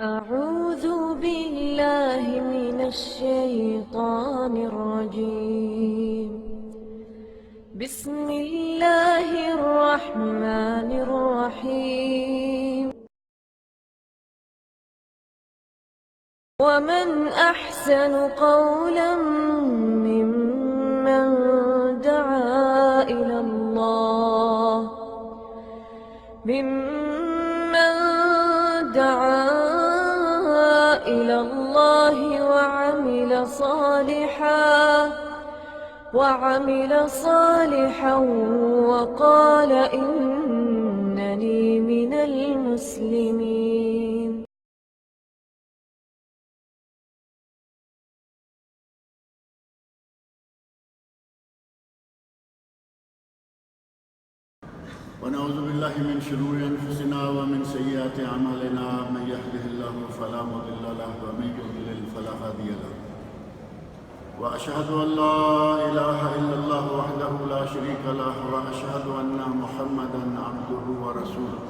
أعوذ بالله من الشيطان الرجيم. بسم الله الرحمن الرحيم. ومن أحسن قولا ممن دعا إلى الله وعمل صالحا وقال إنني من المسلمين. ونعوذ بالله من شرور أنفسنا ومن سيئات أعمالنا من يهده الله فلا مضل له ومن يضلل فلا هادي له وأشهد أن لا إله إلا الله وحده لا شريك له وأشهد أن محمدا عبده ورسوله.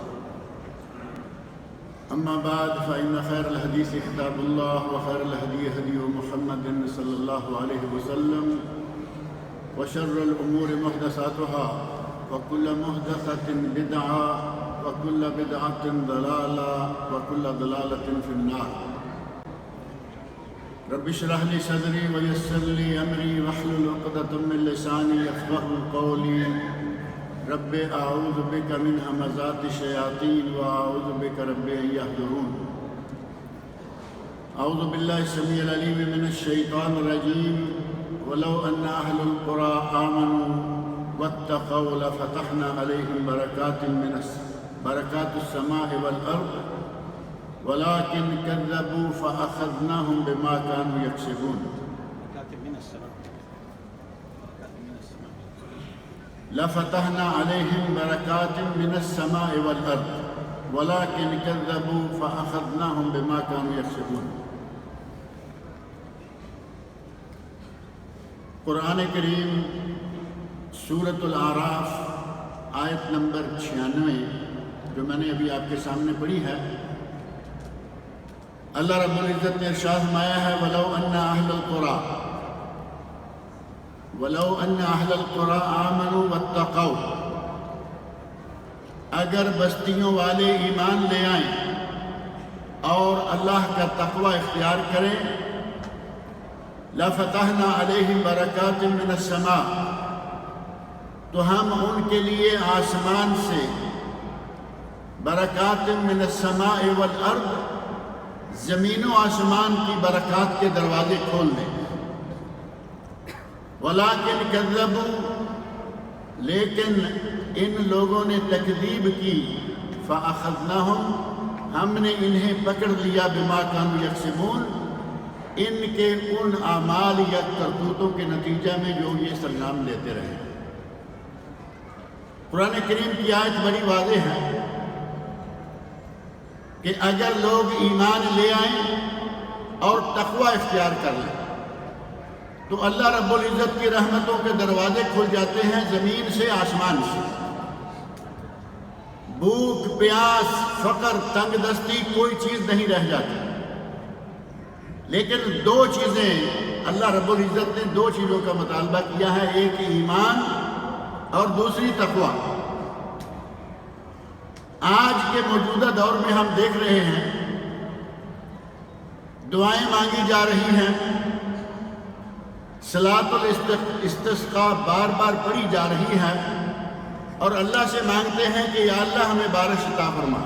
أما بعد فإن خير الحديث كتاب الله وخير الهدي هدي محمد صلى الله عليه وسلم وشر الأمور محدثاتها وكل محدثة بدعة وكل بدعة ضلالة وكل ضلالة في النار. رب اشرح لي صدري ويسر لي أمري واحلل عقدة من لساني يفقهوا قولي. رب أعوذ بك من همزات الشياطين وأعوذ بك رب أن يحضرون. أعوذ بالله السميع العليم من الشيطان الرجيم. ولو أن أهل القرى آمنوا واتقوا لفتحنا عليهم بركات السماء والأرض ولكن كذبوا فأخذناهم بما كانوا يكسبون. لفتحنا عليهم بركات من السماء والأرض ولكن كذبوا فأخذناهم بما كانوا يكسبون. قرآن کریم سورۃ الاعراف آیت نمبر 96 جو میں نے ابھی آپ کے سامنے پڑھی ہے، اللہ رب العزت نے ارشاد فرمایا ہے ولو ان اہل القرى آمنوا واتقوا، اگر بستیوں والے ایمان لے آئیں اور اللہ کا تقوی اختیار کریں، لفتحنا علیہم برکات من السماء، تو ہم ان کے لیے آسمان سے برکات من السماء والارض، زمین و آسمان کی برکات کے دروازے کھول دیں. ولیکن کذبوا، لیکن ان لوگوں نے تکذیب کی، فاخذناہم، ہم نے انہیں پکڑ لیا، بما کانوا یکسبون، ان کے ان اعمال یا کرتوتوں کے نتیجہ میں جو یہ سرانجام لیتے رہے. قرآن کریم کی آیت بڑی واضح ہے کہ اگر لوگ ایمان لے آئیں اور تقوی اختیار کر لیں تو اللہ رب العزت کی رحمتوں کے دروازے کھل جاتے ہیں، زمین سے، آسمان سے. بھوک، پیاس، فقر، تنگ دستی کوئی چیز نہیں رہ جاتی. لیکن دو چیزیں اللہ رب العزت نے دو چیزوں کا مطالبہ کیا ہے، ایک ایمان اور دوسری تقوی. آج کے موجودہ دور میں ہم دیکھ رہے ہیں دعائیں مانگی جا رہی ہیں، صلاۃ الاستسقاء بار بار پڑھی جا رہی ہے اور اللہ سے مانگتے ہیں کہ یا اللہ ہمیں بارش عطا فرما.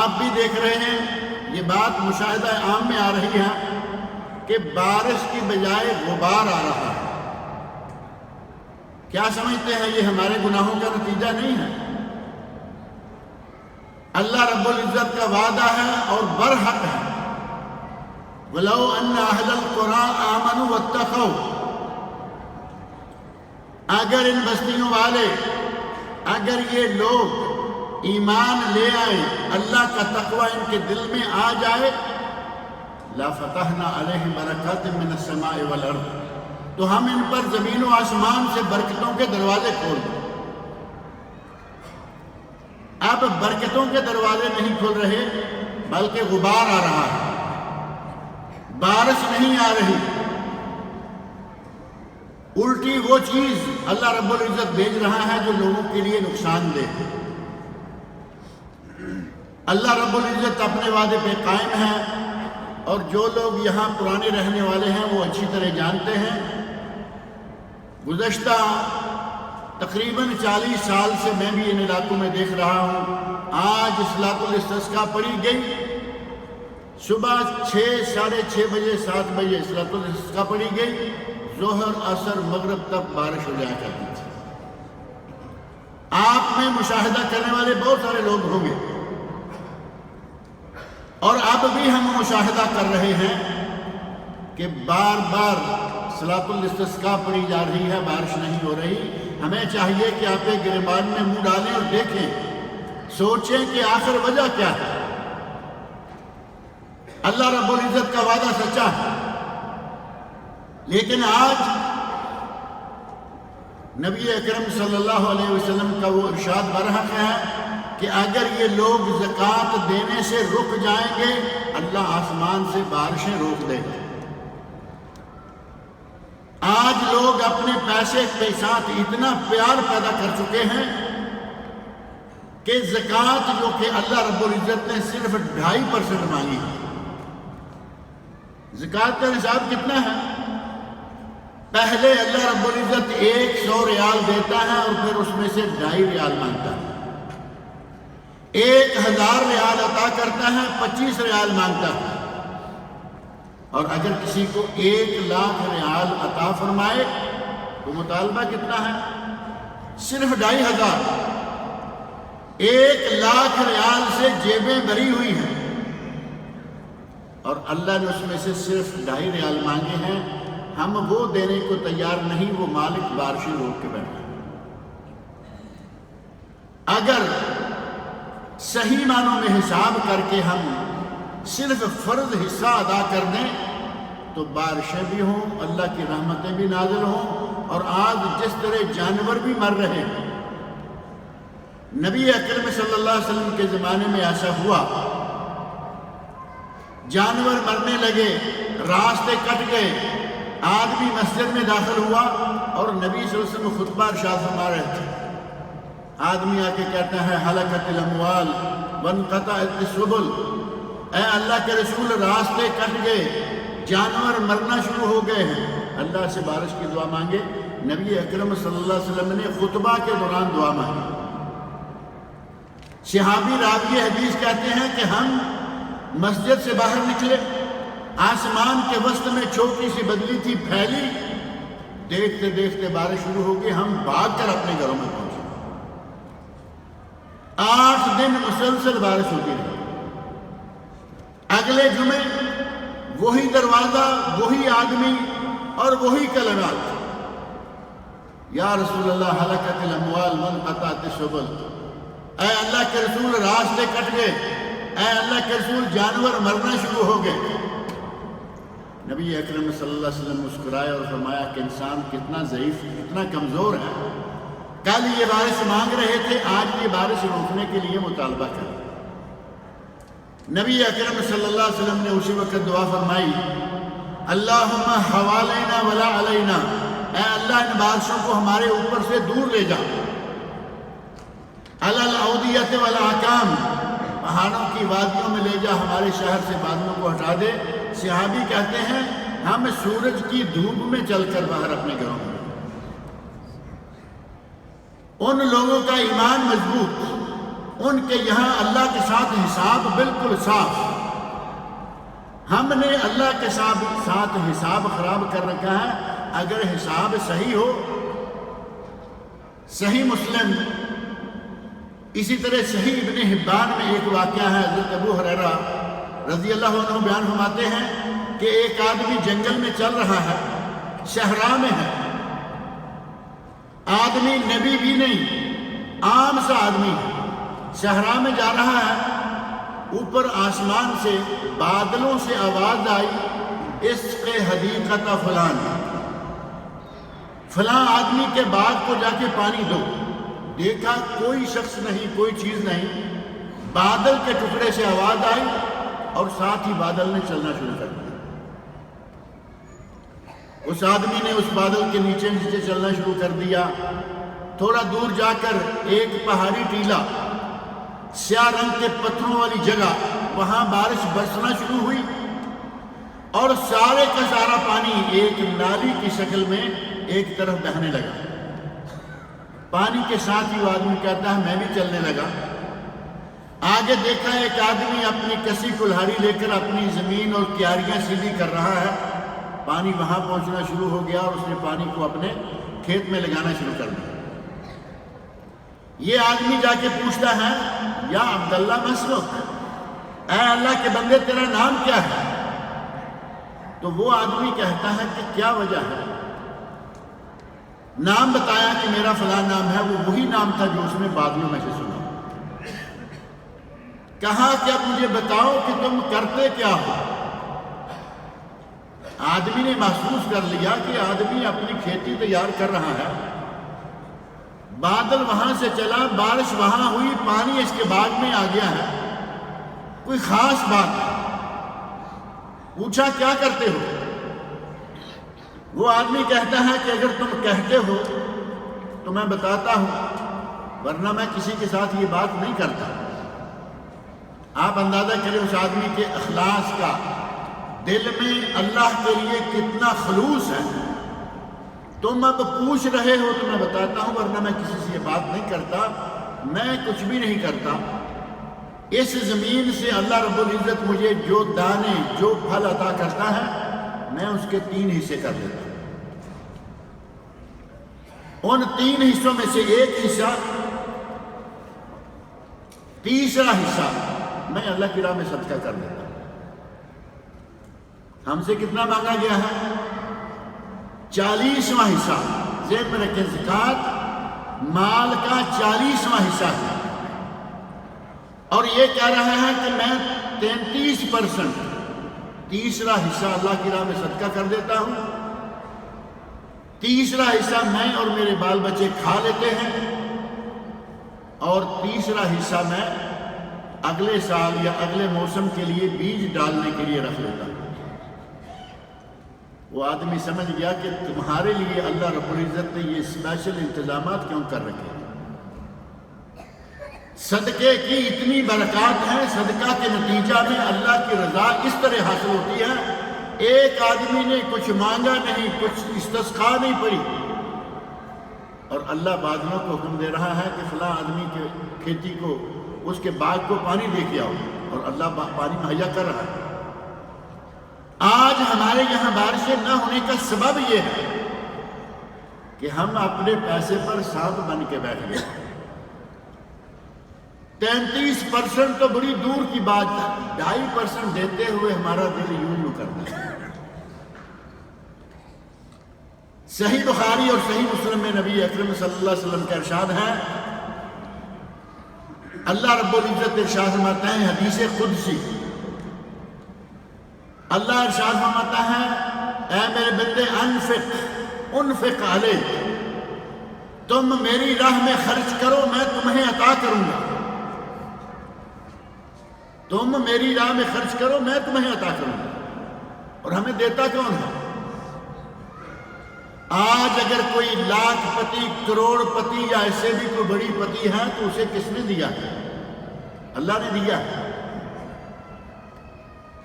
آپ بھی دیکھ رہے ہیں، یہ بات مشاہدہ عام میں آ رہی ہے کہ بارش کی بجائے غبار آ رہا ہے. کیا سمجھتے ہیں یہ ہمارے گناہوں کا نتیجہ نہیں ہے؟ اللہ رب العزت کا وعدہ ہے اور برحق ہے، وَلَوْ أَنَّ أَهْلَ الْقُرَىٰ آمَنُوا وَاتَّقَوْا، اگر ان بستیوں والے، اگر یہ لوگ ایمان لے آئیں، اللہ کا تقوی ان کے دل میں آ جائے، لَفَتَحْنَا عَلَيْهِمْ بَرَكَاتٍ مِّنَ السَّمَاءِ وَالْأَرْضِ، تو ہم ان پر زمین و آسمان سے برکتوں کے دروازے کھول دیں. اب برکتوں کے دروازے نہیں کھل رہے بلکہ غبار آ رہا ہے، بارش نہیں آ رہی، الٹی وہ چیز اللہ رب العزت بھیج رہا ہے جو لوگوں کے لیے نقصان دہ ہے۔ اللہ رب العزت اپنے وعدے پہ قائم ہے، اور جو لوگ یہاں پرانے رہنے والے ہیں وہ اچھی طرح جانتے ہیں۔ گزشتہ تقریباً 40 سال سے میں بھی ان علاقوں میں دیکھ رہا ہوں، آج صلاۃ الاستسقاء پڑھی گئی، صبح 6، 6:30 بجے، 7 بجے صلاۃ الاستسقاء پڑھی گئی، ظہر، عصر، مغرب تک بارش ہو جایا کرتی تھی۔ آپ میں مشاہدہ کرنے والے بہت سارے لوگ ہوں گے، اور اب بھی ہم مشاہدہ کر رہے ہیں کہ بار بار صلاۃ الاستسقاء پڑھی جا رہی ہے، بارش نہیں ہو رہی۔ ہمیں چاہیے کہ آپ گریبان میں منہ ڈالیں اور دیکھیں، سوچیں کہ آخر وجہ کیا ہے۔ اللہ رب العزت کا وعدہ سچا ہے، لیکن آج نبی اکرم صلی اللہ علیہ وسلم کا وہ ارشاد برحق ہے کہ اگر یہ لوگ زکوٰۃ دینے سے رک جائیں گے، اللہ آسمان سے بارشیں روک دے گا۔ آج لوگ اپنے پیسے کے ساتھ اتنا پیار پیدا کر چکے ہیں کہ زکوٰۃ جو کہ اللہ رب العزت نے صرف 2.5% مانگی ہے، زکوٰۃ کا نصاب کتنا ہے؟ پہلے اللہ رب العزت 100 ریال دیتا ہے اور پھر اس میں سے 2.5 ریال مانگتا ہے، 1000 ریال عطا کرتا ہے، 25 ریال مانگتا ہے، اور اگر کسی کو 1,00,000 ریال عطا فرمائے تو مطالبہ کتنا ہے؟ صرف 2,500۔ 1,00,000 ریال سے جیبیں بھری ہوئی ہیں، اور اللہ نے اس میں سے صرف 2.5 ریال مانگے ہیں۔ ہم وہ دینے کو تیار نہیں، وہ مالک بارشیں روک کے بیٹھے۔ اگر صحیح معنوں میں حساب کر کے ہم صرف فرض حصہ ادا کر دیں تو بارشیں بھی ہوں، اللہ کی رحمتیں بھی نازل ہوں، اور آج جس طرح جانور بھی مر رہے ہیں، نبی اکرم صلی اللہ علیہ وسلم کے زمانے میں ایسا ہوا، جانور مرنے لگے، راستے کٹ گئے، آدمی مسجد میں داخل ہوا اور نبی صلی اللہ علیہ وسلم خطبہ ارشاد فرما رہے تھے۔ آدمی آ کے کہتا ہے ہلکت الاموال وانقطعت السبل، اے اللہ کے رسول راستے کٹ گئے، جانور مرنا شروع ہو گئے ہیں، اللہ سے بارش کی دعا مانگے۔ نبی اکرم صلی اللہ علیہ وسلم نے خطبہ کے دوران دعا مانگی۔ صحابی راوی حدیث کہتے ہیں کہ ہم مسجد سے باہر نکلے، آسمان کے وسط میں چھوٹی سی بدلی تھی پھیلی، دیکھتے دیکھتے بارش شروع ہو گئی، ہم بھاگ کر اپنے گھروں میں پہنچے۔ 8 دن مسلسل بارش ہوتی رہی۔ اگلے جمعے وہی دروازہ، وہی آدمی اور وہی کلمات، یا رسول اللہ ہلکت الاموال وانقطعت السبل، اے اللہ کے رسول راستے کٹ گئے، اے اللہ کے رسول جانور مرنا شروع ہو گئے۔ نبی اکرم صلی اللہ علیہ وسلم مسکرائے اور فرمایا کہ انسان کتنا ضعیف، کتنا کمزور ہے، کل یہ بارش مانگ رہے تھے، آج یہ بارش روکنے کے لیے مطالبہ کر۔ نبی اکرم صلی اللہ علیہ وسلم نے اسی وقت دعا فرمائی، اللہم حوالینا ولا علینا، اے اللہ ان بارشوں کو ہمارے اوپر سے دور لے جا، علی الاودیۃ والاحکام، پہاڑوں کی وادیوں میں لے جا، ہمارے شہر سے بادلوں کو ہٹا دے۔ صحابی کہتے ہیں ہم سورج کی دھوپ میں چل کر باہر اپنے گھروں میں، ان لوگوں کا ایمان مضبوط، ان کے یہاں اللہ کے ساتھ حساب بالکل صاف۔ ہم نے اللہ کے ساتھ حساب خراب کر رکھا ہے۔ اگر حساب صحیح ہو، صحیح مسلم، اسی طرح صحیح ابن حبان میں ایک واقعہ ہے، حضرت ابو ہریرہ رضی اللہ عنہ بیان فرماتے ہیں کہ ایک آدمی جنگل میں چل رہا ہے، صحرا میں ہے، آدمی نبی بھی نہیں، عام سا آدمی ہے، صحرا میں جا رہا ہے، اوپر آسمان سے بادلوں سے آواز آئی، عشق حدیقت فلان، فلاں آدمی کے باغ کو جا کے پانی دو۔ دیکھا کوئی شخص نہیں، کوئی چیز نہیں، بادل کے ٹکڑے سے آواز آئی اور ساتھ ہی بادل نے چلنا شروع کر دیا۔ اس آدمی نے اس بادل کے نیچے نیچے چلنا شروع کر دیا۔ تھوڑا دور جا کر ایک پہاڑی ٹیلا، سیاہ رنگ کے پتھروں والی جگہ، وہاں بارش برسنا شروع ہوئی اور سارے کا سارا پانی ایک نالی کی شکل میں ایک طرف بہنے لگا۔ پانی کے ساتھ ہی وہ آدمی کہتا ہے میں بھی چلنے لگا۔ آگے دیکھا ایک آدمی اپنی کسی کلہاڑی لے کر اپنی زمین اور کیاریاں سیدھی کر رہا ہے۔ پانی وہاں پہنچنا شروع ہو گیا اور اس نے پانی کو اپنے کھیت میں لگانا شروع کر دیا۔ یہ آدمی جا کے پوچھتا ہے یا عبداللہ مسلک، اے اللہ کے بندے تیرا نام کیا ہے؟ تو وہ آدمی کہتا ہے کہ کیا وجہ ہے؟ نام بتایا کہ میرا فلاں نام ہے۔ وہ وہی نام تھا جو اس نے بادلوں میں سے سنا۔ کہا کہ اب مجھے بتاؤ کہ تم کرتے کیا ہو؟ آدمی نے محسوس کر لیا کہ آدمی اپنی کھیتی تیار کر رہا ہے، بادل وہاں سے چلا، بارش وہاں ہوئی، پانی اس کے باغ میں آ گیا ہے، کوئی خاص بات ہے۔ پوچھا کیا کرتے ہو؟ وہ آدمی کہتا ہے کہ اگر تم کہتے ہو تو میں بتاتا ہوں، ورنہ میں کسی کے ساتھ یہ بات نہیں کرتا۔ آپ اندازہ کریں اس آدمی کے اخلاص کا، دل میں اللہ کے لیے کتنا خلوص ہے۔ تم اب پوچھ رہے ہو تو میں بتاتا ہوں، ورنہ میں کسی سے یہ بات نہیں کرتا، میں کچھ بھی نہیں کرتا۔ اس زمین سے اللہ رب العزت مجھے جو دانے، جو پھل عطا کرتا ہے، میں اس کے 3 حصے کر دیتا ہوں۔ ان 3 حصوں میں سے ایک حصہ، تیسرا حصہ میں اللہ کی راہ میں صدقہ کر دیتا ہوں۔ ہم سے کتنا مانگا گیا ہے؟ 40واں حصہ۔ ذہن میں رکھیں، زکوٰۃ مال کا 40واں حصہ ہے، اور یہ کہہ رہا ہے کہ میں 33%، تیسرا حصہ اللہ کی راہ میں صدقہ کر دیتا ہوں، تیسرا حصہ میں اور میرے بال بچے کھا لیتے ہیں، اور تیسرا حصہ میں اگلے سال یا اگلے موسم کے لیے بیج ڈالنے کے لیے رکھ لیتا ہوں۔ وہ آدمی سمجھ گیا کہ تمہارے لیے اللہ رب العزت نے یہ اسپیشل انتظامات کیوں کر رکھے ہیں۔ صدقے کی اتنی برکات ہیں، صدقہ کے نتیجہ میں اللہ کی رضا اس طرح حاصل ہوتی ہے۔ ایک آدمی نے کچھ مانگا نہیں، کچھ استسقا نہیں پڑی، اور اللہ بادلوں کو حکم دے رہا ہے کہ فلاں آدمی کے کھیتی کو، اس کے باغ کو پانی دے کے آؤ، اور اللہ پانی مہیا کر رہا ہے۔ آج ہمارے یہاں بارشیں نہ ہونے کا سبب یہ ہے کہ ہم اپنے پیسے پر سانپ بن کے بیٹھ گئے۔ 33% تو بڑی دور کی بات ہے، 2.5% دیتے ہوئے ہمارا دل یوں کرتا ہے۔ صحیح بخاری اور صحیح مسلم میں نبی اکرم صلی اللہ علیہ وسلم کا ارشاد ہے، اللہ رب العزت ارشاد فرماتے ہیں، حدیث قدسی، اللہ ارشاد فرماتا ہے، اے میرے بندے، انفق علیک، تم میری راہ میں خرچ کرو، میں تمہیں عطا کروں گا۔ تم میری راہ میں خرچ کرو، میں تمہیں عطا کروں گا۔ اور ہمیں دیتا کون ہے؟ آج اگر کوئی لاکھ پتی، کروڑ پتی یا ایسے بھی کوئی بڑی پتی ہے تو اسے کس نے دیا ہے؟ اللہ نے دیا ہے۔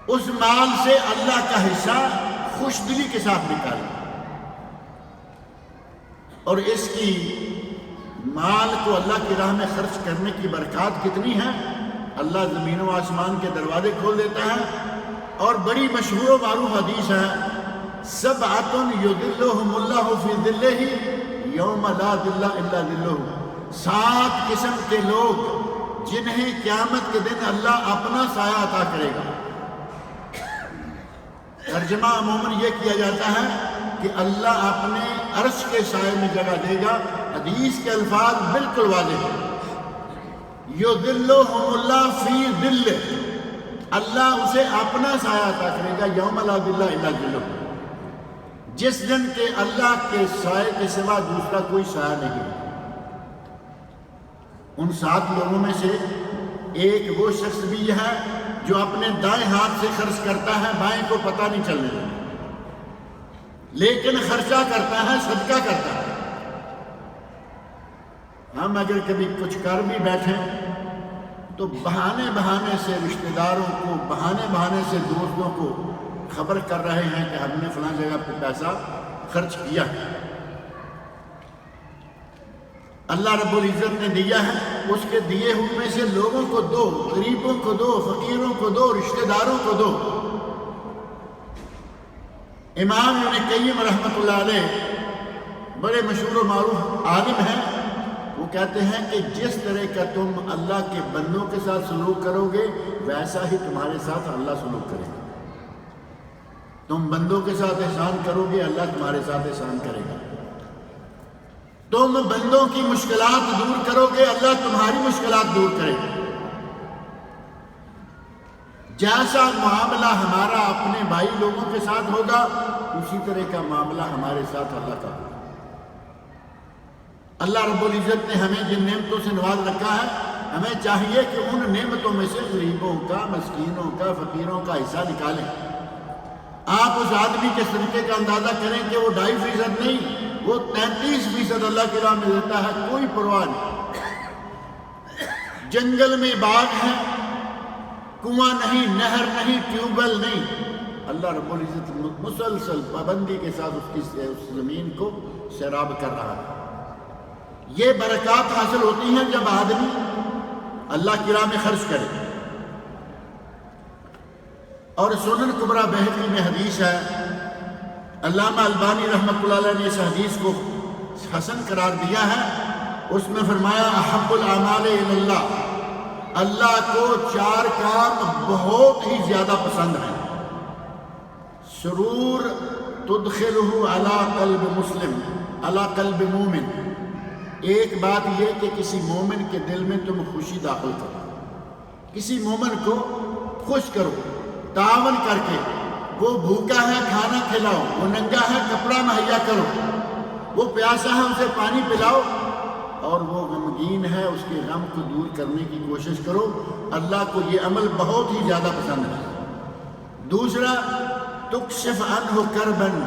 اس مال سے اللہ کا حصہ خوش دلی کے ساتھ نکالا، اور اس کی مال کو اللہ کی راہ میں خرچ کرنے کی برکات کتنی ہے۔ اللہ زمین و آسمان کے دروازے کھول دیتا ہے، اور بڑی مشہور و معروف حدیث ہے، سبعۃ یظلھم اللہ فی ظلہ یوم لا ظل الا ظلہ، 7 قسم کے لوگ جنہیں قیامت کے دن اللہ اپنا سایہ عطا کرے گا۔ ترجمہ عموماً یہ کیا جاتا ہے کہ اللہ اپنے عرش کے سائے میں جگہ دے گا۔ حدیث کے الفاظ بالکل واضح ہیں، یظلھم اللہ فی ظلہ، اللہ اسے اپنا سایہ عطا کرے گا، یوم لا ظل الا ظلہ، جس دن کے اللہ کے سائے کے سوا دوسرا کوئی سایہ نہیں ہے۔ ان 7 لوگوں میں سے ایک وہ شخص بھی ہے جو اپنے دائیں ہاتھ سے خرچ کرتا ہے، بائیں کو پتہ نہیں چلنے دیتا، لیکن خرچہ کرتا ہے، صدقہ کرتا ہے۔ ہم اگر کبھی کچھ کر بھی بیٹھیں تو بہانے سے رشتہ داروں کو، بہانے سے دوستوں کو خبر کر رہے ہیں کہ ہم نے فلاں جگہ پہ پیسہ خرچ کیا ہے۔ اللہ رب العزت نے دیا ہے، اس کے دیے ہوئے میں سے لوگوں کو دو، غریبوں کو دو، فقیروں کو دو، رشتہ داروں کو دو۔ امام ابن قیم رحمۃ اللہ علیہ بڑے مشہور و معروف عالم ہیں، وہ کہتے ہیں کہ جس طرح کا تم اللہ کے بندوں کے ساتھ سلوک کرو گے ویسا ہی تمہارے ساتھ اللہ سلوک کرے گا۔ تم بندوں کے ساتھ احسان کرو گے، اللہ تمہارے ساتھ احسان کرے گا۔ تم بندوں کی مشکلات دور کرو گے، اللہ تمہاری مشکلات دور کرے گا۔ جیسا معاملہ ہمارا اپنے بھائی لوگوں کے ساتھ ہوگا اسی طرح کا معاملہ ہمارے ساتھ اللہ کا ہوگا۔ اللہ رب العزت نے ہمیں جن نعمتوں سے نواز رکھا ہے، ہمیں چاہیے کہ ان نعمتوں میں سے غریبوں کا، مسکینوں کا، فقیروں کا حصہ نکالیں۔ آپ اس آدمی کے صدقے کا اندازہ کریں کہ وہ 2.5% نہیں، وہ 33% اللہ کی راہ میں دیتا ہے، کوئی پرواہ نہیں۔ جنگل میں باغ ہے، کنواں نہیں، نہر نہیں، ٹیوب ویل نہیں، اللہ رب العزت مسلسل پابندی کے ساتھ اس زمین کو سیراب کر رہا ہے۔ یہ برکات حاصل ہوتی ہیں جب آدمی اللہ کی راہ میں خرچ کرے۔ اور سنن کبریٰ بہقی میں حدیث ہے، علامہ البانی رحمۃ اللہ علیہ نے اس حدیث کو حسن قرار دیا ہے۔ اس میں فرمایا احب الاعمال الی اللہ، اللہ کو 4 کام بہت ہی زیادہ پسند ہیں۔ سرور تدخلہ علی قلب مسلم، علی قلب مومن، ایک بات یہ کہ کسی مومن کے دل میں تم خوشی داخل کرو، کسی مومن کو خوش کرو، تعاون کر کے، وہ بھوکا ہے کھانا کھلاؤ، وہ ننگا ہے کپڑا مہیا کرو، وہ پیاسا ہے اسے پانی پلاؤ، اور وہ غمگین ہے اس کے غم کو دور کرنے کی کوشش کرو۔ اللہ کو یہ عمل بہت ہی زیادہ پسند ہے۔ دوسرا تکشف عنہ کربن،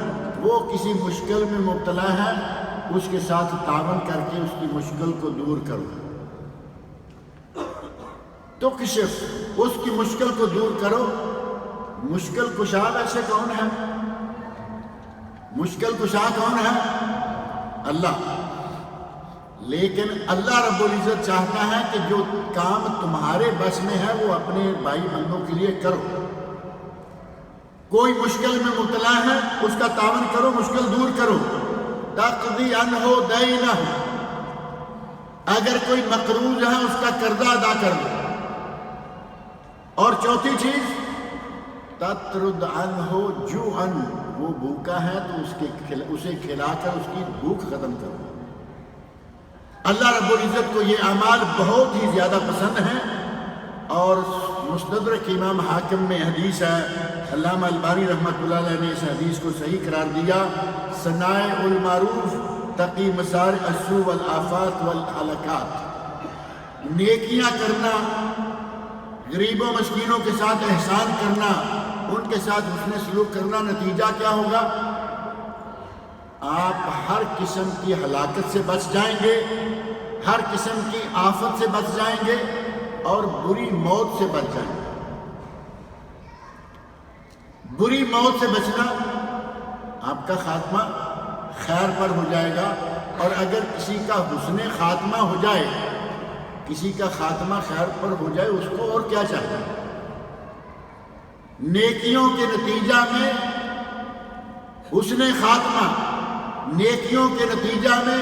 وہ کسی مشکل میں مبتلا ہے، اس کے ساتھ تعاون کر کے اس کی مشکل کو دور کرو۔ تکشف، اس کی مشکل کو دور کرو۔ مشکل کشا ویسے کون ہے؟ مشکل کشا کون ہے؟ اللہ۔ لیکن اللہ رب العزت چاہتا ہے کہ جو کام تمہارے بس میں ہے وہ اپنے بھائی بندوں کے لیے کرو۔ کوئی مشکل میں مبتلا ہے، اس کا تعاون کرو، مشکل دور کرو۔ تقضی عنہ دینہ، اگر کوئی مقروض ہے اس کا قرضہ ادا کر دو۔ اور چوتھی چیز تطرد عنہ جوعا، وہ بھوکا ہے تو اسے کھلا کر اس کی بھوک ختم کرو۔ اللہ رب العزت کو یہ اعمال بہت ہی زیادہ پسند ہیں۔ اور مستدرک امام حاکم میں حدیث ہے، علامہ البانی رحمۃ اللہ علیہ نے اس حدیث کو صحیح قرار دیا، صنائع المعروف تقی مسار السوء والآفات والہلکات، نیکیاں کرنا، غریبوں مسکینوں کے ساتھ احسان کرنا، ان کے ساتھ حسن سلوک کرنا، نتیجہ کیا ہوگا؟ آپ ہر قسم کی ہلاکت سے بچ جائیں گے، ہر قسم کی آفت سے بچ جائیں گے، اور بری موت سے بچ جائیں گے۔ بری موت سے بچنا، آپ کا خاتمہ خیر پر ہو جائے گا۔ اور اگر کسی کا حسن خاتمہ ہو جائے، کسی کا خاتمہ خیر پر ہو جائے، اس کو اور کیا چاہیے؟ نیکیوں کے نتیجہ میں حسن خاتمہ، نیکیوں کے نتیجہ میں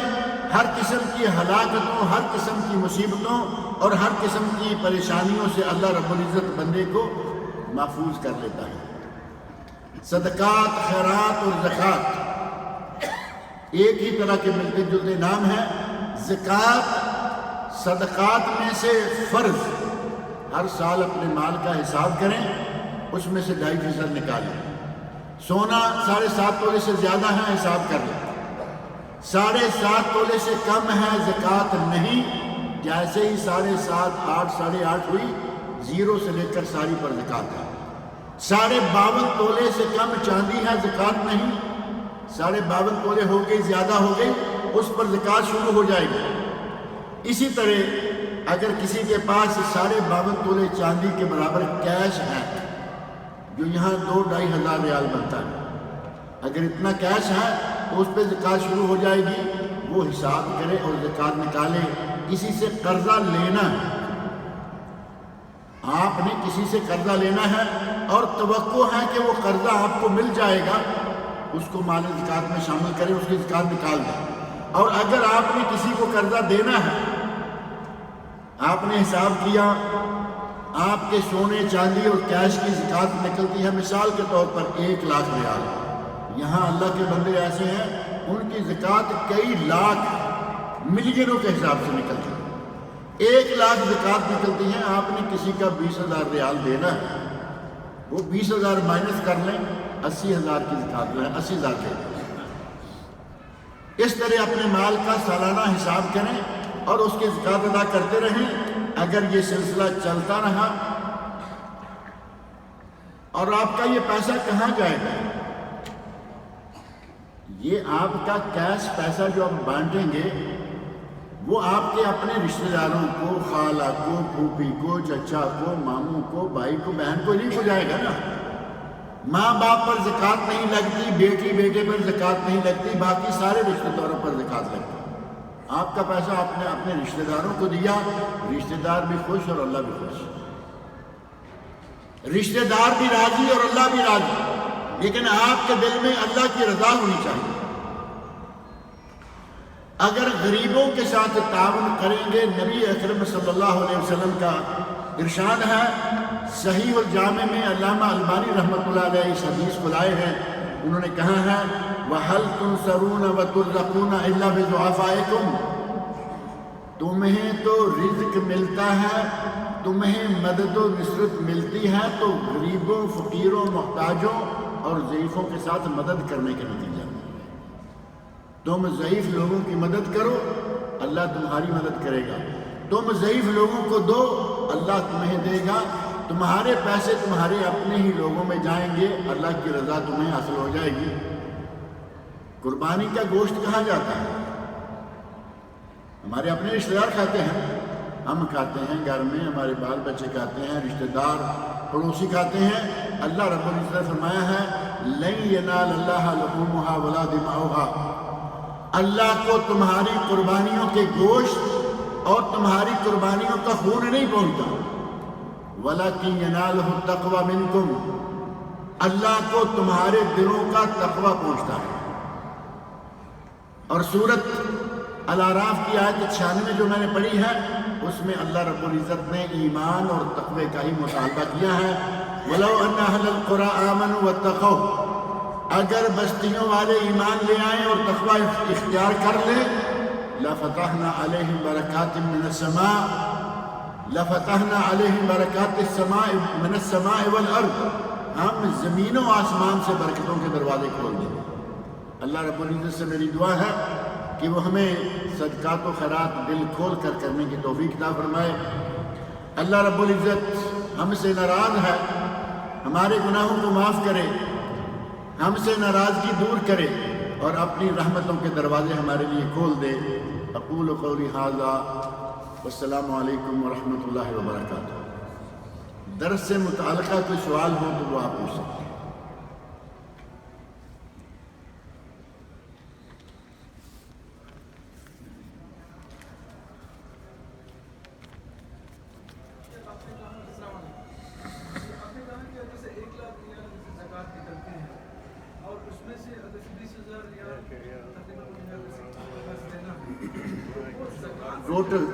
ہر قسم کی ہلاکتوں، ہر قسم کی مصیبتوں اور ہر قسم کی پریشانیوں سے اللہ رب العزت بندے کو محفوظ کر لیتا ہے۔ صدقات، خیرات اور زکوٰۃ ایک ہی طرح کے ملتے جلتے نام ہیں۔ زکوٰۃ صدقات میں سے فرض، ہر سال اپنے مال کا حساب کریں، اس میں سے 2.5% نکالیں۔ سونا 7.5 تولے سے زیادہ ہے، حساب کر لیں۔ 7.5 تولے سے کم ہے، زکوٰۃ نہیں، جیسے ہی 7.5 8 8.5 ہوئی، 0 سے لے کر ساری پر زکوٰۃ ہے۔ 52 تولے سے کم چاندی ہے، زکوٰۃ نہیں۔ 52 تولے ہو گئی، زیادہ ہو گئی، اس پر زکوٰۃ شروع ہو جائے گی۔ اسی طرح اگر کسی کے پاس 52 تولے چاندی کے برابر کیش ہے، جو یہاں 2-2.5 ہزار ریال بنتا ہے، اگر اتنا کیش ہے تو اس پہ زکوٰۃ شروع ہو جائے گی۔ وہ حساب کرے اور زکوٰۃ نکالے۔ کسی سے قرضہ لینا ہے، آپ نے کسی سے قرضہ لینا ہے اور توقع ہے کہ وہ قرضہ آپ کو مل جائے گا، اس کو مال زکوٰۃ میں شامل کریں، اس کی زکوٰۃ نکال دیں۔ اور اگر آپ نے کسی کو قرضہ دینا ہے، آپ نے حساب کیا، آپ کے سونے چاندی اور کیش کی زکوٰۃ نکلتی ہے مثال کے طور پر 1 لاکھ ریال۔ یہاں اللہ کے بندے ایسے ہیں ان کی زکوٰۃ کئی لاکھ ملینوں کے حساب سے نکلتی ہے۔ 1 لاکھ زکوٰۃ نکلتی ہے، آپ نے کسی کا 20,000 ریال دینا ہے، وہ 20,000 مائنس کر لیں، 80,000 کی زکوٰۃ جو ہے 80,000 کے۔ اس طرح اپنے مال کا سالانہ حساب کریں اور اس کی زکوٰۃ ادا کرتے رہیں۔ اگر یہ سلسلہ چلتا رہا اور آپ کا یہ پیسہ کہاں جائے گا؟ یہ آپ کا کیش پیسہ جو آپ بانٹیں گے وہ آپ کے اپنے رشتہ داروں کو، خالہ کو، پھوپھی کو، چچا کو، ماموں کو، بھائی کو، بہن کو نہیں کو جائے گا نا۔ ماں باپ پر زکوٰۃ نہیں لگتی، بیٹی بیٹے پر زکوٰۃ نہیں لگتی، باقی سارے رشتہ داروں پر زکوٰۃ لگتی۔ آپ کا پیسہ آپ نے اپنے رشتہ داروں کو دیا، رشتہ دار بھی خوش اور اللہ بھی خوش، رشتہ دار بھی راضی اور اللہ بھی راضی، لیکن آپ کے دل میں اللہ کی رضا ہونی چاہیے۔ اگر غریبوں کے ساتھ تعاون کریں گے، نبی اکرم صلی اللہ علیہ وسلم کا ارشاد ہے، صحیح الجامع میں علامہ البانی رحمۃ اللہ علیہ اس حدیث کو لائے ہیں، انہوں نے کہا ہے وَهَلْ تُنْصَرُونَ وَتُرْزَقُونَ إِلَّا بِضُعَفَائِكُمْ، تمہیں تو رزق ملتا ہے، تمہیں مدد و نصرت ملتی ہے تو غریبوں، فقیروں، محتاجوں اور ضعیفوں کے ساتھ مدد کرنے کے نتیجہ میں۔ تم ضعیف لوگوں کی مدد کرو، اللہ تمہاری مدد کرے گا۔ تم ضعیف لوگوں کو دو، اللہ تمہیں دے گا۔ تمہارے پیسے تمہارے اپنے ہی لوگوں میں جائیں گے، اللہ کی رضا تمہیں حاصل ہو جائے گی۔ قربانی کا گوشت کہاں جاتا ہے؟ ہمارے اپنے رشتہ دار کھاتے ہیں، ہم کھاتے ہیں، گھر میں ہمارے بال بچے کھاتے ہیں، رشتہ دار پڑوسی کھاتے ہیں۔ اللہ رب العزت نے فرمایا ہے لَن يَنَالَ اللَّهَ لُحُومُهَا وَلَا دِمَاؤُهَا، اللہ کو تمہاری قربانیوں کے گوشت اور تمہاری قربانیوں کا خون نہیں پہنچتا، وَلَكِنْ يَنَالُهُ التَّقْوَى مِنْكُمْ، اللہ کو تمہارے دلوں کا تقوی پہنچتا ہے۔ اور سورت الاعراف کی آیت 96 جو میں نے پڑھی ہے، اس میں اللہ رب العزت نے ایمان اور تقوی کا ہی مطالبہ کیا ہے۔ وَلَوْ أَنَّ أَهْلَ الْقُرَىٰ آمَنُوا وَاتَّقَوْا، اگر بستیوں والے ایمان لے آئیں اور تقوی اختیار کر لیں، لَفَتَحْنَا عَلَيْهِمْ بَرَكَاتٍ مِّنَ السَّمَاءِ، لَفَتَحْنَا عَلَيْهِمْ بَرَكَاتِ السَّمَاءِ مِنَ السَّمَاءِ وَالْأَرْضِ، ہم زمین و آسمان سے برکتوں کے دروازے کھول دیں گے۔ اللہ رب العزت سے میری دعا ہے کہ وہ ہمیں صدقات و خیرات دل کھول کر کرنے کی توفیق عطا فرمائے۔ اللہ رب العزت ہم سے ناراض ہے، ہمارے گناہوں کو معاف کرے، ہم سے ناراضگی دور کرے اور اپنی رحمتوں کے دروازے ہمارے لیے کھول دے۔ اقول قولی ھذا والسلام علیکم ورحمۃ اللہ وبرکاتہ۔ درس سے متعلقہ کوئی سوال ہو تو وہ آپ پوچھ سکتے ہیں۔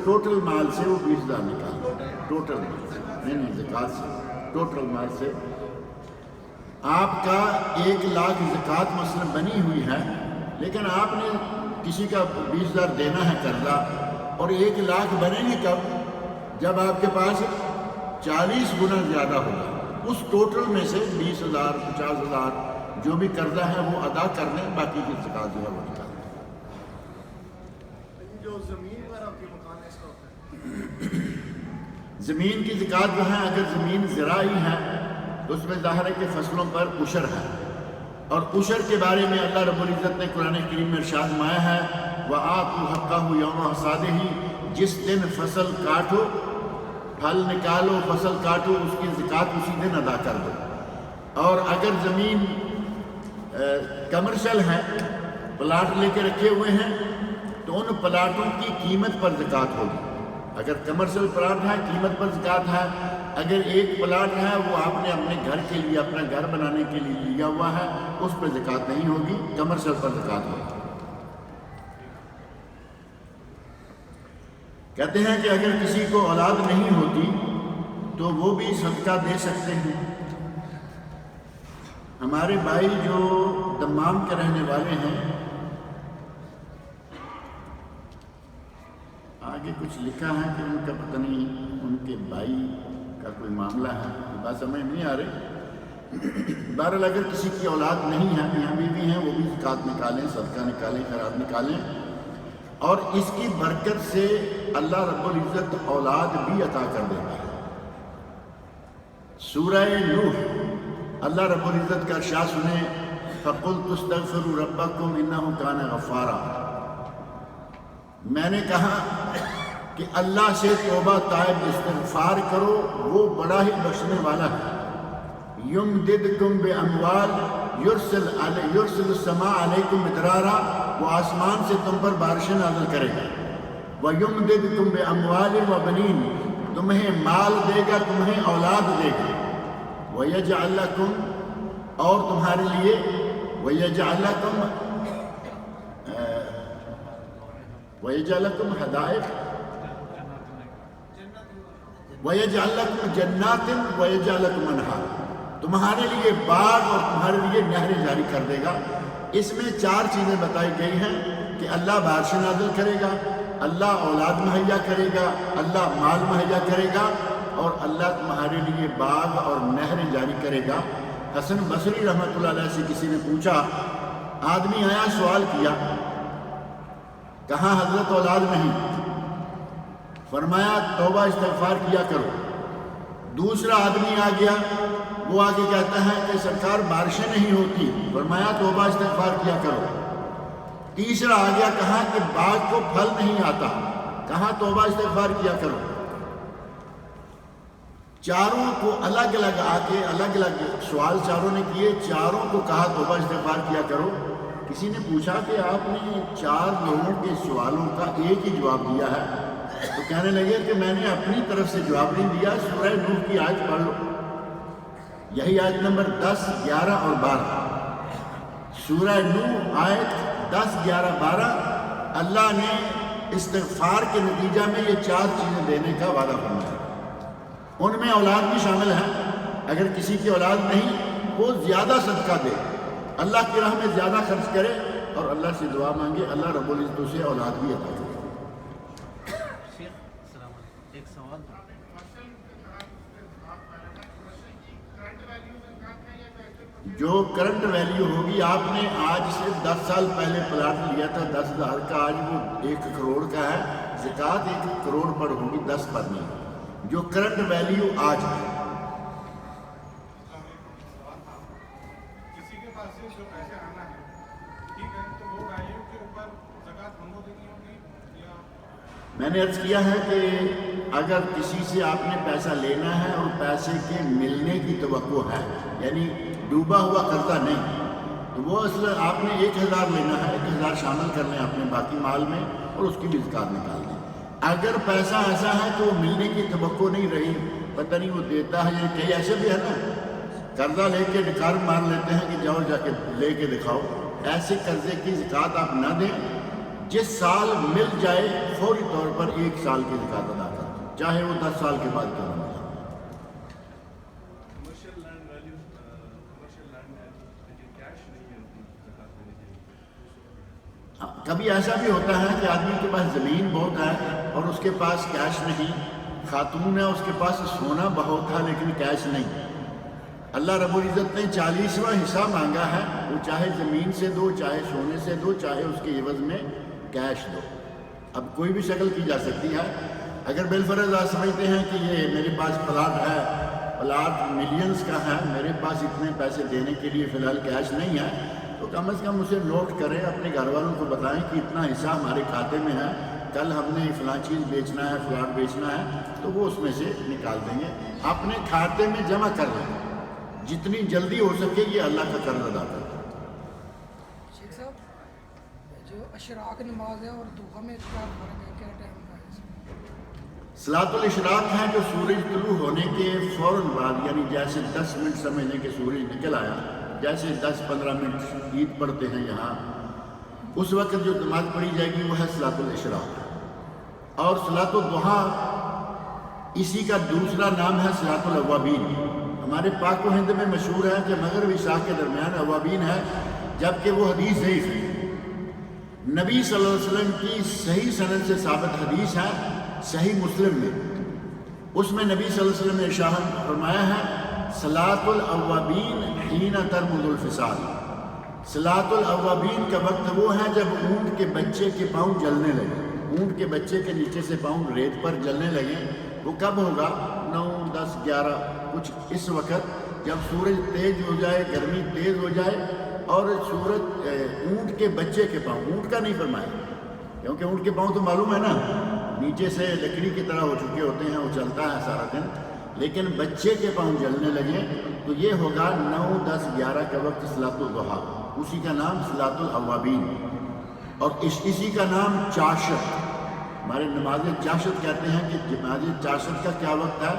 ٹوٹل مال سے وہ 20,000 نکالتے ہیں، ٹوٹل مال سے، نہیں زکوٰۃ سے، ٹوٹل مال سے۔ آپ کا 1 لاکھ زکوٰۃ مثلا بنی ہوئی ہے، لیکن آپ نے کسی کا 20,000 دینا ہے قرضہ، اور 1 لاکھ بنیں گے کب؟ جب آپ کے پاس 40 گنا زیادہ ہوگا۔ اس ٹوٹل میں سے 20,000 50,000 جو بھی قرضہ ہے وہ ادا کر لیں، باقی کی زکوٰۃ جو ہے وہ نکال دیں۔ جو زمین پر آپ کے مکان ہے اس کا ہوتا ہے زمین کی زکوٰۃ جو ہے، اگر زمین زراعی ہے تو اس میں ظاہر ہے کہ فصلوں پر عشر ہے، اور عشر کے بارے میں اللہ رب العزت نے قرآن کریم میں ارشاد فرمایا ہے وَآتُوا حَقَّهُ يَوْمَ حَصَادِهِ، جس دن فصل کاٹو، پھل نکالو، فصل کاٹو، اس کی زکوٰۃ اسی دن ادا کر دو۔ اور اگر زمین کمرشل ہے، پلاٹ لے کے رکھے ہوئے ہیں، تو ان پلاٹوں کی قیمت پر زکوٰۃ ہوگی۔ اگر کمرشل پلاٹ ہے قیمت پر زکوٰۃ ہے، اگر ایک پلاٹ ہے وہ آپ نے اپنے گھر کے لیے، اپنا گھر بنانے کے لیے لیا ہوا ہے، اس پر زکوٰۃ نہیں ہوگی، کمرشل پر زکوٰۃ ہوگی۔ کہتے ہیں کہ اگر کسی کو اولاد نہیں ہوتی تو وہ بھی صدقہ دے سکتے ہیں۔ ہمارے بھائی جو دمام کے رہنے والے ہیں، آگے کچھ لکھا ہے کہ ان کا پتہ نہیں ان کے بھائی کا کوئی معاملہ ہے، بات سمجھ نہیں آ رہی۔ بہرحال اگر کسی کی اولاد نہیں ہے، میاں بیوی ہیں، وہ بھی زکوٰۃ نکالیں، صدقہ نکالیں، خیرات نکالیں، اور اس کی برکت سے اللہ رب العزت اولاد بھی عطا کر دیتا ہے۔ سورہ نوح، اللہ رب العزت کا ارشاد سنیں فَقُلْتُ اسْتَغْفِرُوا رَبَّكُمْ إِنَّهُ كَانَ غَفَّارًا، میں نے کہا کہ اللہ سے توبہ طائب استغفار کرو، وہ بڑا ہی بخشنے والا ہے۔ یمددکم باموال، یرسل السماء علیکم مدرارا، وہ آسمان سے تم پر بارشیں نازل کرے گا۔ ویمددکم باموال وبنین، تمہیں مال دے گا، تمہیں اولاد دے گا۔ ویجعل لکم، اور تمہارے لیے، ویجعل لکم وَيَجْعَلْ لَكُمْ حَدَائِقَ وَيَجْعَلْ لَكُمْ جَنَّاتٍ وَيَجْعَلْ لَكُمْ أَنْهَارًا، تمہارے لیے باغ اور تمہارے لیے نہریں جاری کر دے گا۔ اس میں 4 چیزیں بتائی گئی ہیں کہ اللہ بارشیں نازل کرے گا، اللہ اولاد مہیا کرے گا، اللہ مال مہیا کرے گا، اور اللہ تمہارے لیے باغ اور نہریں جاری کرے گا۔ حسن بصری رحمۃ اللہ علیہ سے کسی نے پوچھا، آدمی آیا سوال کیا، کہاں حضرت اولاد نہیں، فرمایا توبہ استغفار کیا کرو۔ دوسرا آدمی آ گیا، وہ آگے کہتا ہے کہ سرکار بارشیں نہیں ہوتی، فرمایا توبہ استغفار کیا کرو۔ تیسرا آ گیا، کہا کہ باغ کو پھل نہیں آتا، کہا توبہ استغفار کیا کرو۔ چاروں کو الگ الگ آ کے الگ الگ سوال چاروں نے کیے، چاروں کو کہا توبہ استغفار کیا کرو۔ کسی نے پوچھا کہ آپ نے 4 لوگوں کے سوالوں کا ایک ہی جواب دیا ہے، تو کہنے لگے کہ میں نے اپنی طرف سے جواب نہیں دیا، سورہ نوح کی آیت پڑھ لو، یہی آیت نمبر 10، 11 اور 12۔ سورہ نوح آیت 10، 11، 12، اللہ نے استغفار کے نتیجہ میں یہ 4 چیزیں دینے کا وعدہ فرمایا۔ ان میں اولاد بھی شامل ہے۔ اگر کسی کی اولاد نہیں، وہ زیادہ صدقہ دے، اللہ کی راہ میں زیادہ خرچ کرے، اور اللہ سے دعا مانگے، اللہ رب العزت اسے اولاد بھی عطا کرے۔ شیخ السلام علیکم، ایک سوال تھا۔ جو کرنٹ ویلیو ہوگی، آپ نے آج سے 10 سال پہلے پلاٹ لیا تھا 10,000 کا، آج وہ 1 کروڑ کا ہے، زکوٰۃ 1 کروڑ پر ہوگی، 10 پر نہیں۔ جو کرنٹ ویلیو آج ہے، کسی کے پاس سے جو پیسے آنا ہے، ٹھیک ہے، تو وہ ویلیو کے اوپر زکوٰۃ ہم کو دینی ہوگی یا؟ میں نے عرض کیا ہے کہ اگر کسی سے آپ نے پیسہ لینا ہے اور پیسے کے ملنے کی توقع ہے، یعنی ڈوبا ہوا قرضہ نہیں، تو وہ اصل آپ نے 1,000 لینا ہے، 1,000 شامل کر لیں اپنے باقی مال میں، اور اس کی بھی زکوٰۃ نکال دیں۔ اگر پیسہ ایسا ہے کہ وہ ملنے کی توقع نہیں رہی، پتہ نہیں وہ دیتا ہے، یہ کئی ایسے بھی ہے نا، قرضہ لے کے ڈکار مار لیتے ہیں کہ جاؤ جا کے لے کے دکھاؤ، ایسے قرضے کی زکوٰۃ آپ نہ دیں۔ جس سال مل جائے فوری طور پر 1 سال کی زکوٰۃ ادا کر دیں، چاہے وہ 10 سال کے بعد کیوں نہ ملے۔ Commercial land value, commercial land ہے لیکن کیش نہیں ہے، ان کی زکوٰۃ دینی چاہیے۔ کبھی ایسا بھی ہوتا ہے کہ آدمی کے پاس زمین بہت ہے اور اس کے پاس کیش نہیں، خاتون ہے اس کے پاس سونا بہت تھا لیکن کیش نہیں۔ اللہ رب العزت نے 40واں حصہ مانگا ہے، وہ چاہے زمین سے دو، چاہے سونے سے دو، چاہے اس کے عوض میں کیش دو، اب کوئی بھی شکل کی جا سکتی ہے۔ اگر بالفرض آپ سمجھتے ہیں کہ یہ میرے پاس پلاٹ ہے، پلاٹ ملینز کا ہے، میرے پاس اتنے پیسے دینے کے لیے فی الحال کیش نہیں ہے، تو کم از کم اسے نوٹ کریں، اپنے گھر والوں کو بتائیں کہ اتنا حصہ ہمارے کھاتے میں ہے، کل ہم نے فلاں چیز بیچنا ہے، پلاٹ بیچنا ہے، تو وہ اس میں سے نکال دیں گے، اپنے کھاتے میں جمع کر لیں، جتنی جلدی ہو سکے یہ اللہ کا قرض ادا کریں۔ شیخ صاحب جو اشراق نماز ہے اور دوحہ میں کیا فرق ہے، کیا ٹائم کا ہے اس میں؟ صلاۃ الاشراق ہے جو سورج طلوع ہونے کے فوراً بعد، یعنی جیسے 10 منٹ سمجھ لیں کہ سورج نکل آیا، جیسے 10-15 منٹ عید پڑھتے ہیں یہاں، اس وقت جو نماز پڑھی جائے گی وہ ہے صلاۃ الاشراق۔ اور صلاۃ الضحیٰ اسی کا دوسرا نام ہے صلاۃ الاوابین۔ ہمارے پاک و ہند میں مشہور ہے کہ مغرب عشاء کے درمیان اوابین ہے، جبکہ وہ حدیث ضعیف ہے۔ نبی صلی اللہ علیہ وسلم کی صحیح سند سے ثابت حدیث ہے صحیح مسلم میں، اس میں نبی صلی اللہ علیہ وسلم نے ارشاد فرمایا ہے صلاۃ الاوابین حین ترمد الفصال۔ صلاۃ الاوابین کا وقت وہ ہے جب اونٹ کے بچے کے پاؤں جلنے لگے، اونٹ کے بچے کے نیچے سے پاؤں ریت پر جلنے لگے، وہ کب ہوگا؟ 9، 10، 11 کچھ اس وقت جب سورج تیز ہو جائے، گرمی تیز ہو جائے اور سورج اونٹ کے بچے کے پاؤں، اونٹ کا نہیں فرمایا کیونکہ اونٹ کے پاؤں تو معلوم ہے نا نیچے سے لکڑی کی طرح ہو چکے ہوتے ہیں، وہ چلتا ہے سارا دن، لیکن بچے کے پاؤں جلنے لگے تو یہ ہوگا 9، 10، 11 کا وقت صلاۃ الضحیٰ، اسی کا نام صلاۃ الاوابین۔ اور اسی کا نام چاشت، ہمارے نماز چاشت کہتے ہیں کہ نماز چاشت کا کیا وقت ہے؟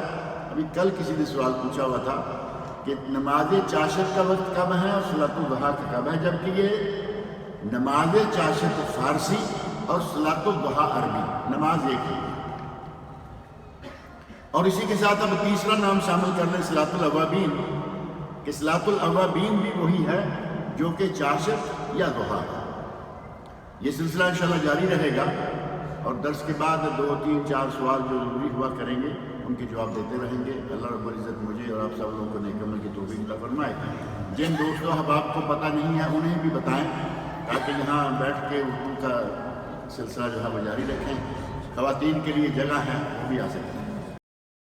ابھی کل کسی نے سوال پوچھا ہوا تھا کہ نماز چاشت کا وقت کب ہے اور صلاۃ الضحیٰ کا کب ہے، جبکہ یہ نماز چاشت فارسی اور صلاۃ الضحیٰ عربی، نماز ایک ہے۔ اور اسی کے ساتھ اب تیسرا نام شامل کر لیں صلاۃ الاوابین، کہ صلاۃ الاوابین بھی وہی ہے جو کہ چاشت یا ضحیٰ ہے۔ یہ سلسلہ انشاءاللہ جاری رہے گا اور درس کے بعد 2، 3، 4 سوال جو ضروری ہوا کریں گے ان کے جواب دیتے رہیں گے۔ اللہ رب العزت مجھے اور آپ سب لوگوں کو نیک عمل کی توفیق عطا فرمائے۔ جن دوستوں احباب کو پتہ نہیں ہے انہیں بھی بتائیں تاکہ یہاں بیٹھ کے اردو کا سلسلہ جو ہے وہ جاری رکھیں۔ خواتین کے لیے جگہ ہے، وہ بھی آ سکتے ہیں۔